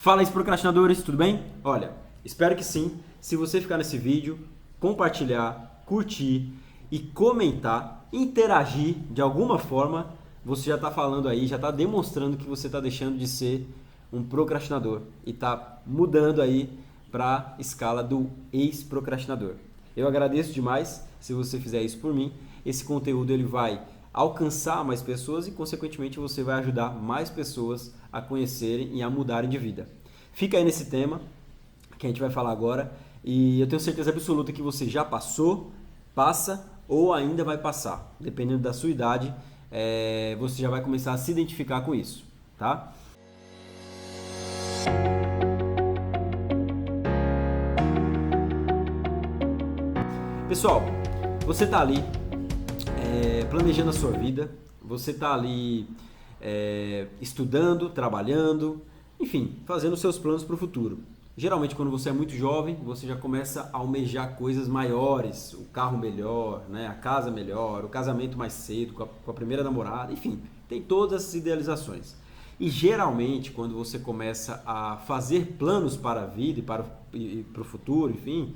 Fala aí, procrastinadores, tudo bem? Olha, espero que sim. Se você ficar nesse vídeo, compartilhar, curtir e comentar, interagir de alguma forma, você já está falando aí, já está demonstrando que você está deixando de ser um procrastinador e está mudando aí para a escala do ex-procrastinador. Eu agradeço demais se você fizer isso por mim. Esse conteúdo ele vai alcançar mais pessoas e, consequentemente, você vai ajudar mais pessoas a conhecerem e a mudarem de vida. Fica aí nesse tema que a gente vai falar agora e eu tenho certeza absoluta que você já passou, passa ou ainda vai passar. Dependendo da sua idade, você já vai começar a se identificar com isso, tá? Pessoal, você tá ali planejando a sua vida, você está ali estudando, trabalhando, enfim, fazendo seus planos para o futuro. Geralmente, quando você é muito jovem, você já começa a almejar coisas maiores, o carro melhor, né, a casa melhor, o casamento mais cedo, com a primeira namorada, enfim, tem todas essas idealizações. E geralmente, quando você começa a fazer planos para a vida e para o futuro, enfim,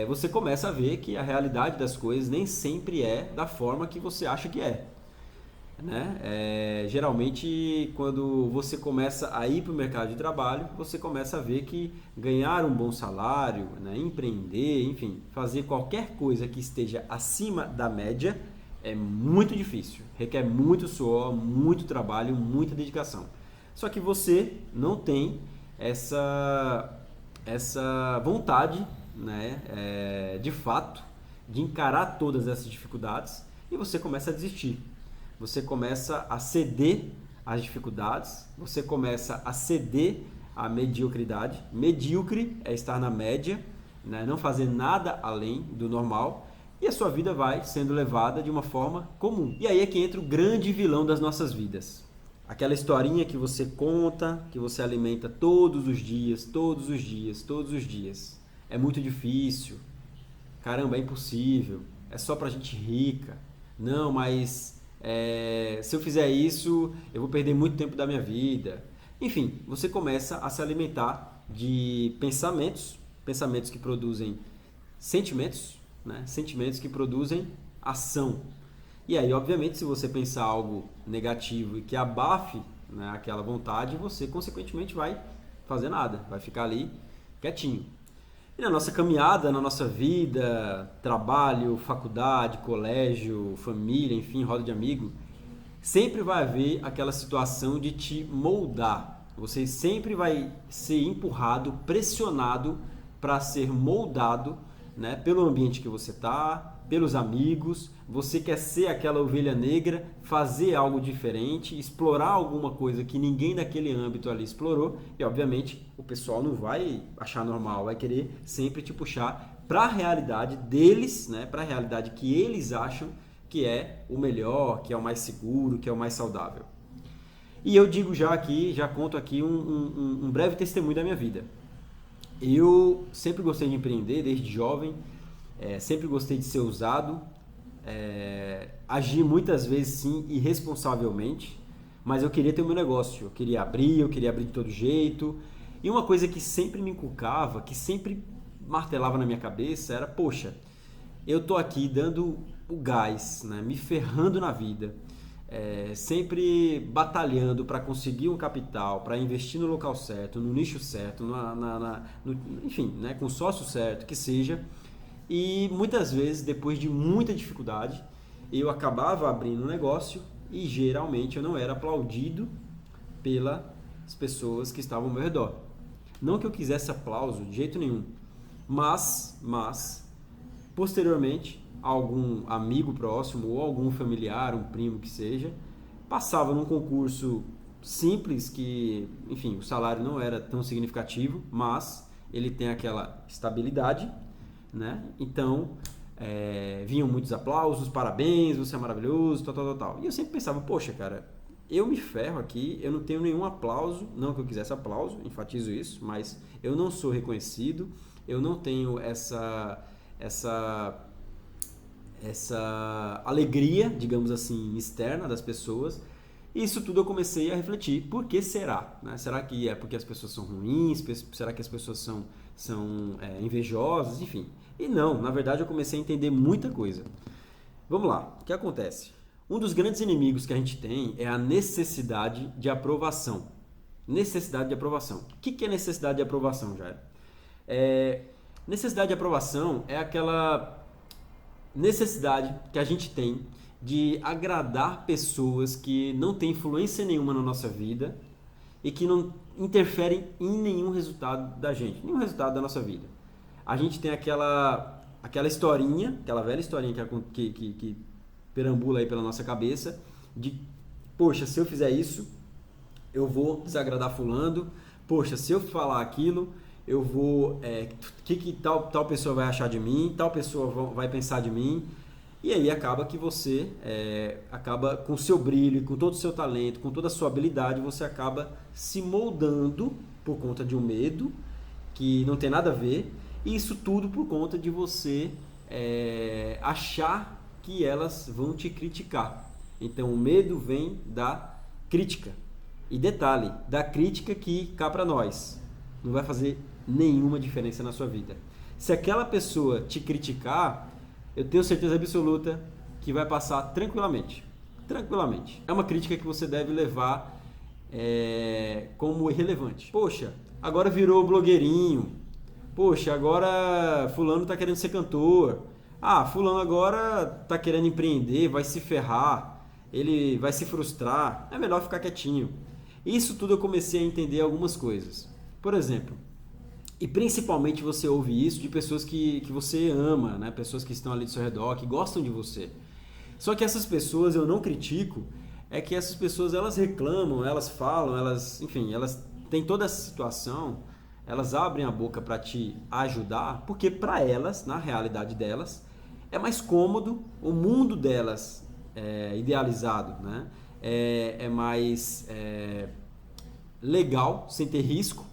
você começa a ver que a realidade das coisas nem sempre é da forma que você acha que é. Né? Geralmente, quando você começa a ir para o mercado de trabalho, você começa a ver que ganhar um bom salário, né? Empreender, enfim, fazer qualquer coisa que esteja acima da média é muito difícil, requer muito suor, muito trabalho, muita dedicação. Só que você não tem essa vontade, né, de fato, de encarar todas essas dificuldades e você começa a desistir. Você começa a ceder às dificuldades, você começa a ceder à mediocridade. Medíocre é estar na média, né, não fazer nada além do normal e a sua vida vai sendo levada de uma forma comum. E aí é que entra o grande vilão das nossas vidas. Aquela historinha que você conta, que você alimenta todos os dias, todos os dias, todos os dias. É muito difícil. Caramba, é impossível. É só pra gente rica. Não, mas se eu fizer isso, eu vou perder muito tempo da minha vida. Enfim, você começa a se alimentar de pensamentos, pensamentos que produzem sentimentos, né? Sentimentos que produzem ação. E aí, obviamente, se você pensar algo negativo e que abafe, né, aquela vontade, você consequentemente vai fazer nada, vai ficar ali quietinho. E na nossa caminhada, na nossa vida, trabalho, faculdade, colégio, família, enfim, roda de amigo, sempre vai haver aquela situação de te moldar. Você sempre vai ser empurrado, pressionado para ser moldado, né, pelo ambiente que você está, pelos amigos. Você quer ser aquela ovelha negra, fazer algo diferente, explorar alguma coisa que ninguém daquele âmbito ali explorou e, obviamente, o pessoal não vai achar normal, vai querer sempre te puxar para a realidade deles, né, para a realidade que eles acham que é o melhor, que é o mais seguro, que é o mais saudável. E eu digo já aqui, já conto aqui um breve testemunho da minha vida. Eu sempre gostei de empreender desde jovem, sempre gostei de ser usado, agi muitas vezes sim irresponsavelmente, mas eu queria ter o meu negócio, eu queria abrir de todo jeito. E uma coisa que sempre me inculcava, que sempre martelava na minha cabeça era, poxa, eu tô aqui dando o gás, né, me ferrando na vida, sempre batalhando para conseguir um capital, para investir no local certo, no nicho certo, enfim, né, com o sócio certo, que seja. E muitas vezes, depois de muita dificuldade, eu acabava abrindo um negócio e geralmente eu não era aplaudido pelas pessoas que estavam ao meu redor. Não que eu quisesse aplauso de jeito nenhum, mas posteriormente, algum amigo próximo ou algum familiar, um primo que seja, passava num concurso simples que, enfim, o salário não era tão significativo, mas ele tem aquela estabilidade, né? Então, vinham muitos aplausos, parabéns, você é maravilhoso, tal. E eu sempre pensava, poxa, cara, eu me ferro aqui, eu não tenho nenhum aplauso, não que eu quisesse aplauso, enfatizo isso, mas eu não sou reconhecido, eu não tenho essa alegria, digamos assim, externa das pessoas. Isso tudo eu comecei a refletir, por que será? Né? Será que é porque as pessoas são ruins? Será que as pessoas são invejosas? Enfim. E não, na verdade eu comecei a entender muita coisa. Vamos lá, o que acontece? Um dos grandes inimigos que a gente tem é a necessidade de aprovação. Necessidade de aprovação. O que é necessidade de aprovação, Jair? Necessidade de aprovação é aquela necessidade que a gente tem de agradar pessoas que não têm influência nenhuma na nossa vida e que não interferem em nenhum resultado da gente, nenhum resultado da nossa vida. A gente tem aquela historinha, aquela velha historinha que perambula aí pela nossa cabeça de, poxa, se eu fizer isso, eu vou desagradar fulano, poxa, se eu falar aquilo, eu vou, que tal pessoa vai achar de mim, tal pessoa vai pensar de mim. E aí acaba que você, acaba com o seu brilho, com todo o seu talento, com toda a sua habilidade, você acaba se moldando por conta de um medo que não tem nada a ver, e isso tudo por conta de você achar que elas vão te criticar. Então o medo vem da crítica. E detalhe, da crítica que cá para nós não vai fazer nenhuma diferença na sua vida. Se aquela pessoa te criticar, eu tenho certeza absoluta que vai passar tranquilamente. Tranquilamente. É uma crítica que você deve levar como irrelevante. Poxa, agora virou blogueirinho. Poxa, agora fulano está querendo ser cantor. Ah, fulano agora está querendo empreender, vai se ferrar. Ele vai se frustrar. É melhor ficar quietinho. Isso tudo eu comecei a entender algumas coisas. Por exemplo, e principalmente você ouve isso de pessoas que você ama, né? Pessoas que estão ali do seu redor, que gostam de você. Só que essas pessoas eu não critico, é que essas pessoas elas reclamam, elas falam, enfim, elas têm toda essa situação, elas abrem a boca para te ajudar, porque para elas, na realidade delas, é mais cômodo, o mundo delas é idealizado, né? É mais legal, sem ter risco.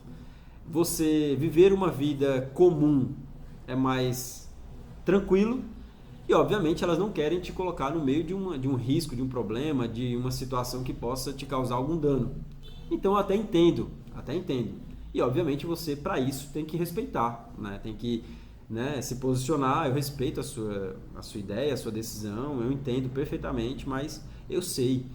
Você viver uma vida comum é mais tranquilo e, obviamente, elas não querem te colocar no meio de um risco, de um problema, de uma situação que possa te causar algum dano. Então, eu até entendo. E, obviamente, você, para isso, tem que respeitar, né? Tem que, né, se posicionar. Eu respeito a sua ideia, a sua decisão, eu entendo perfeitamente, mas eu sei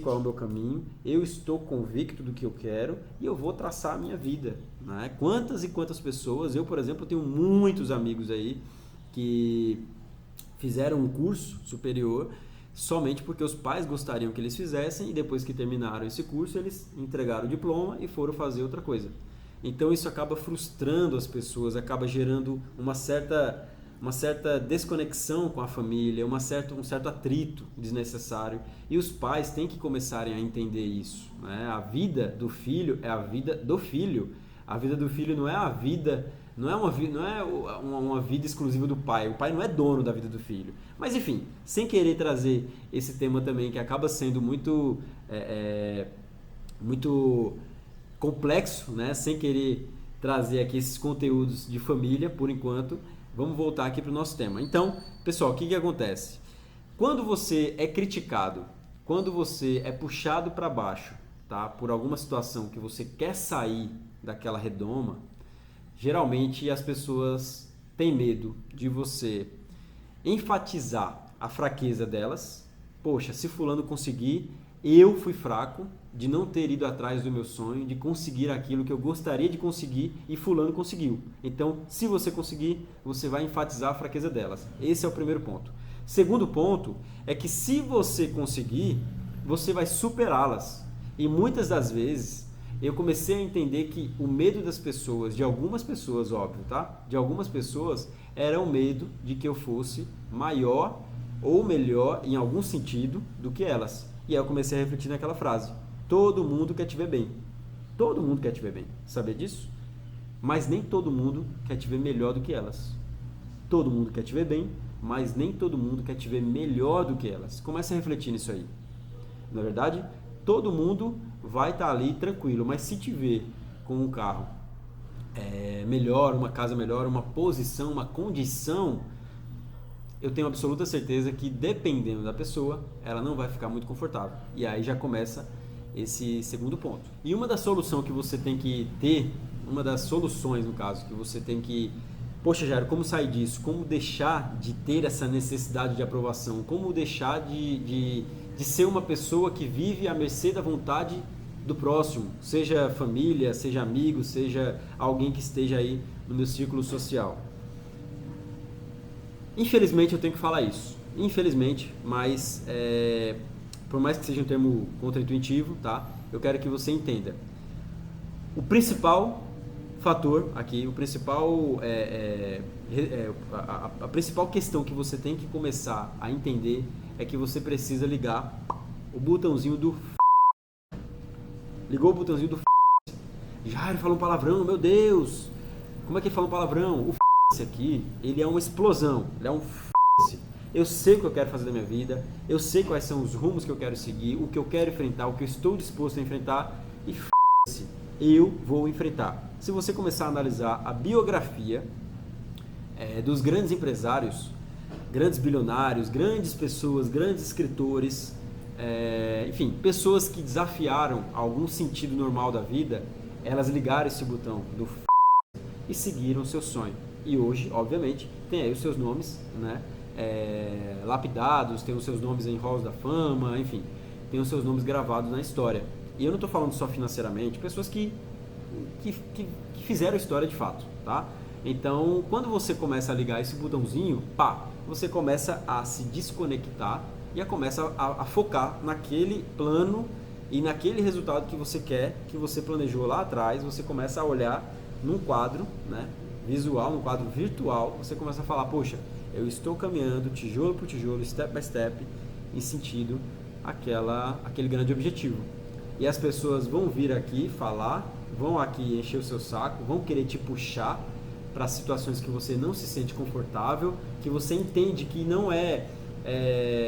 qual é o meu caminho, eu estou convicto do que eu quero e eu vou traçar a minha vida, né? Quantas e quantas pessoas, eu, por exemplo, tenho muitos amigos aí que fizeram um curso superior somente porque os pais gostariam que eles fizessem e depois que terminaram esse curso eles entregaram o diploma e foram fazer outra coisa. Então isso acaba frustrando as pessoas, acaba gerando uma certa desconexão com a família, um certo atrito desnecessário. E os pais têm que começarem a entender isso, né? A vida do filho é a vida do filho. A vida do filho não é uma vida exclusiva do pai. O pai não é dono da vida do filho. Mas enfim, sem querer trazer esse tema também que acaba sendo muito complexo, né? Sem querer trazer aqui esses conteúdos de família por enquanto. Vamos voltar aqui para o nosso tema. Então, pessoal, o que acontece? Quando você é criticado, quando você é puxado para baixo, tá, por alguma situação que você quer sair daquela redoma, geralmente as pessoas têm medo de você enfatizar a fraqueza delas. Poxa, se fulano conseguir, eu fui fraco de não ter ido atrás do meu sonho, de conseguir aquilo que eu gostaria de conseguir e fulano conseguiu. Então, se você conseguir, você vai enfatizar a fraqueza delas. Esse é o primeiro ponto. Segundo ponto é que se você conseguir, você vai superá-las. E muitas das vezes eu comecei a entender que o medo das pessoas, de algumas pessoas, óbvio, tá? De algumas pessoas, era o medo de que eu fosse maior ou melhor em algum sentido do que elas. E aí eu comecei a refletir naquela frase. Todo mundo quer te ver bem. Todo mundo quer te ver bem. Saber disso? Mas nem todo mundo quer te ver melhor do que elas. Todo mundo quer te ver bem, mas nem todo mundo quer te ver melhor do que elas. Comece a refletir nisso aí. Na verdade, todo mundo vai estar ali tranquilo, mas se te ver com um carro melhor, uma casa melhor, uma posição, uma condição, eu tenho absoluta certeza que, dependendo da pessoa, ela não vai ficar muito confortável. E aí já começa esse segundo ponto. E uma das soluções que você tem que ter, uma das soluções, no caso, que você tem que... Poxa, Jairo, como sair disso? Como deixar de ter essa necessidade de aprovação? Como deixar de ser uma pessoa que vive à mercê da vontade do próximo? Seja família, seja amigo, seja alguém que esteja aí no meu círculo social. Infelizmente eu tenho que falar isso. Infelizmente, mas por mais que seja um termo contraintuitivo, tá? Eu quero que você entenda. O principal fator aqui, a principal questão que você tem que começar a entender é que você precisa ligar o botãozinho do ligou o botãozinho do Jairo falou um palavrão, meu Deus, como é que ele fala um palavrão? O aqui, ele é uma explosão, ele é um eu sei o que eu quero fazer da minha vida, eu sei quais são os rumos que eu quero seguir, o que eu quero enfrentar, o que eu estou disposto a enfrentar e eu vou enfrentar. Se você começar a analisar a biografia dos grandes empresários, grandes bilionários, grandes pessoas, grandes escritores, enfim, pessoas que desafiaram algum sentido normal da vida, elas ligaram esse botão do e seguiram o seu sonho. E hoje, obviamente, tem aí os seus nomes, né, lapidados, tem os seus nomes em halls da fama, enfim, tem os seus nomes gravados na história. E eu não estou falando só financeiramente, pessoas que fizeram história de fato, tá? Então, quando você começa a ligar esse botãozinho, pá, você começa a se desconectar e começa a focar naquele plano e naquele resultado que você quer, que você planejou lá atrás. Você começa a olhar num quadro, né, visual, num quadro virtual, você começa a falar, poxa, eu estou caminhando tijolo por tijolo, step by step, em sentido aquele grande objetivo. E as pessoas vão vir aqui falar, vão aqui encher o seu saco, vão querer te puxar para situações que você não se sente confortável, que você entende que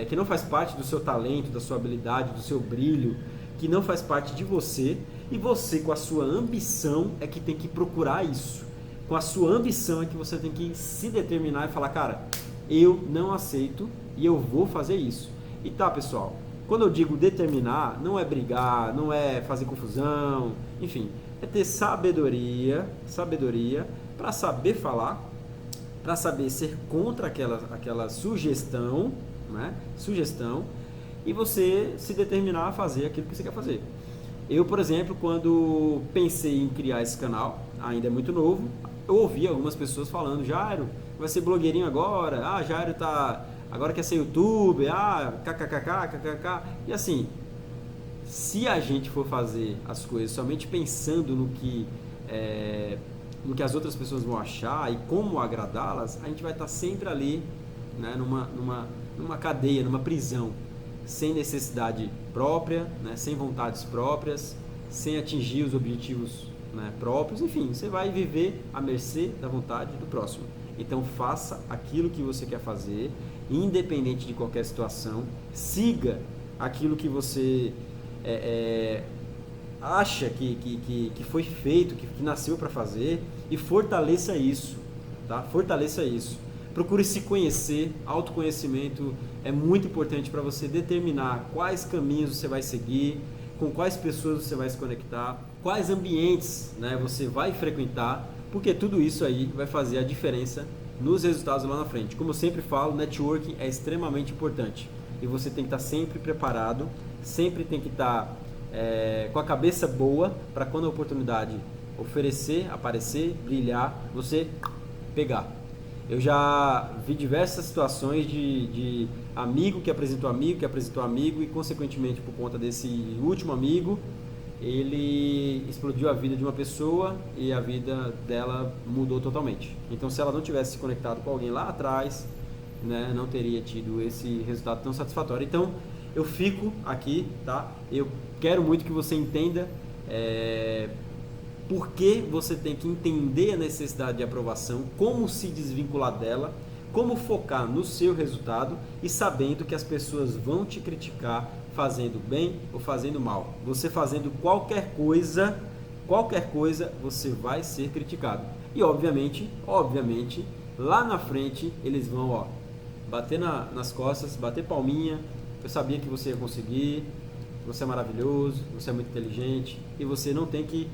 que não faz parte do seu talento, da sua habilidade, do seu brilho, que não faz parte de você, e você, com a sua ambição, é que tem que procurar isso. Com a sua ambição é que você tem que se determinar e falar, cara, eu não aceito e eu vou fazer isso. E tá, pessoal, quando eu digo determinar, não é brigar, não é fazer confusão, enfim, é ter sabedoria para saber falar, para saber ser contra aquela sugestão, né? E você se determinar a fazer aquilo que você quer fazer. Eu, por exemplo, quando pensei em criar esse canal, ainda é muito novo, eu ouvi algumas pessoas falando, Jairo, vai ser blogueirinho agora, Jairo agora quer ser youtuber, kkkk. E assim, se a gente for fazer as coisas somente pensando no que as outras pessoas vão achar e como agradá-las, a gente vai estar sempre ali, né, numa cadeia, numa prisão, sem necessidade própria, né, sem vontades próprias, sem atingir os objetivos, né, próprios, enfim, você vai viver à mercê da vontade do próximo. Então faça aquilo que você quer fazer, independente de qualquer situação, siga aquilo que você acha que foi feito, que nasceu para fazer, e fortaleça isso, tá? Fortaleça isso. Procure se conhecer, autoconhecimento é muito importante para você determinar quais caminhos você vai seguir, com quais pessoas você vai se conectar, quais ambientes, né, você vai frequentar, porque tudo isso aí vai fazer a diferença nos resultados lá na frente. Como eu sempre falo, networking é extremamente importante e você tem que estar sempre preparado, sempre tem que estar com a cabeça boa para quando a oportunidade oferecer, aparecer, brilhar, você pegar. Eu já vi diversas situações de amigo que apresentou amigo e, consequentemente, por conta desse último amigo, ele explodiu a vida de uma pessoa e a vida dela mudou totalmente. Então, se ela não tivesse se conectado com alguém lá atrás, né, não teria tido esse resultado tão satisfatório. Então, eu fico aqui, tá? Eu quero muito que você entenda por que você tem que entender a necessidade de aprovação, como se desvincular dela, como focar no seu resultado e sabendo que as pessoas vão te criticar fazendo bem ou fazendo mal. Você fazendo qualquer coisa, você vai ser criticado. E obviamente, lá na frente eles vão bater nas costas, bater palminha. Eu sabia que você ia conseguir, você é maravilhoso, você é muito inteligente e você não tem que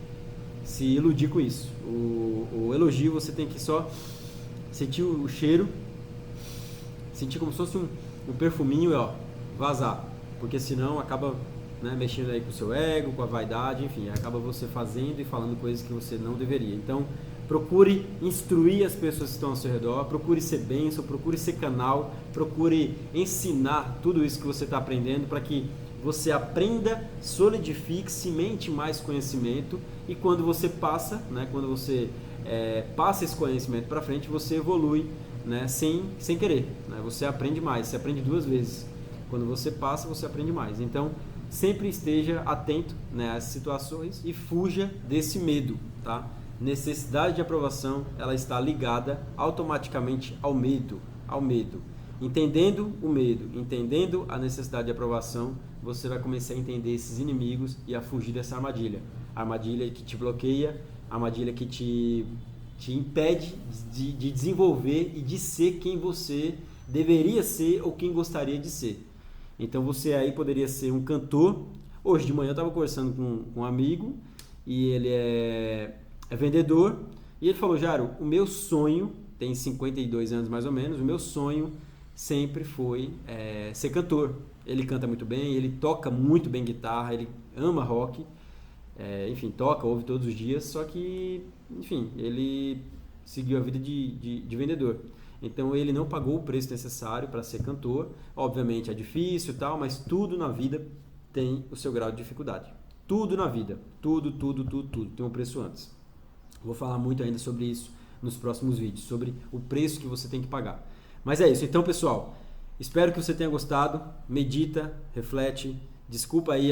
se iludir com isso. O elogio você tem que só sentir o cheiro, sentir como se fosse um perfuminho e vazar, porque senão acaba, né, mexendo aí com o seu ego, com a vaidade, enfim, acaba você fazendo e falando coisas que você não deveria. Então, procure instruir as pessoas que estão ao seu redor, procure ser bênção, procure ser canal, procure ensinar tudo isso que você está aprendendo para que você aprenda, solidifique, cimente mais conhecimento e quando você passa, né, quando você passa esse conhecimento para frente, você evolui, né, sem querer, né, você aprende mais, você aprende 2 vezes. Quando você passa, você aprende mais. Então, sempre esteja atento, né, às situações e fuja desse medo, tá? Necessidade de aprovação, ela está ligada automaticamente ao medo, Entendendo o medo, entendendo a necessidade de aprovação, você vai começar a entender esses inimigos e a fugir dessa armadilha. A armadilha que te bloqueia, a armadilha que te impede de desenvolver e de ser quem você deveria ser ou quem gostaria de ser. Então você aí poderia ser um cantor. Hoje de manhã eu estava conversando com um amigo e ele é vendedor e ele falou: Jairo, o meu sonho, tem 52 anos mais ou menos, o meu sonho sempre foi ser cantor. Ele canta muito bem, ele toca muito bem guitarra, ele ama rock, enfim, toca, ouve todos os dias, só que, enfim, ele seguiu a vida de vendedor. Então ele não pagou o preço necessário para ser cantor. Obviamente é difícil e tal, mas tudo na vida tem o seu grau de dificuldade. Tudo na vida, tudo tem um preço antes. Vou falar muito ainda sobre isso nos próximos vídeos, sobre o preço que você tem que pagar. Mas é isso. Então, pessoal, espero que você tenha gostado. Medita, reflete. Desculpa aí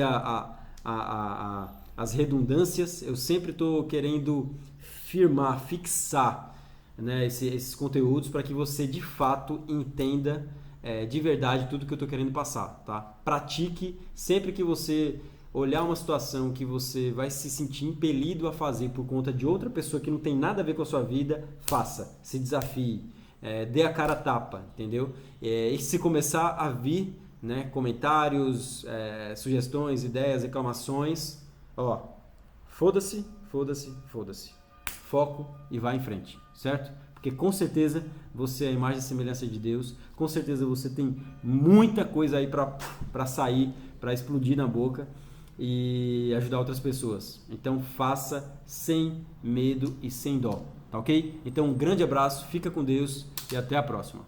as redundâncias. Eu sempre estou querendo fixar, né, esses conteúdos para que você de fato entenda de verdade tudo que eu estou querendo passar, tá? Pratique sempre que você olhar uma situação que você vai se sentir impelido a fazer por conta de outra pessoa que não tem nada a ver com a sua vida, faça, se desafie, dê a cara a tapa, entendeu? E se começar a vir, né, comentários, sugestões, ideias, reclamações, foda-se, foco e vá em frente, certo? Porque com certeza você é a imagem e semelhança de Deus, com certeza você tem muita coisa aí para sair, para explodir na boca e ajudar outras pessoas. Então faça sem medo e sem dó, tá ok? Então um grande abraço, fica com Deus e até a próxima.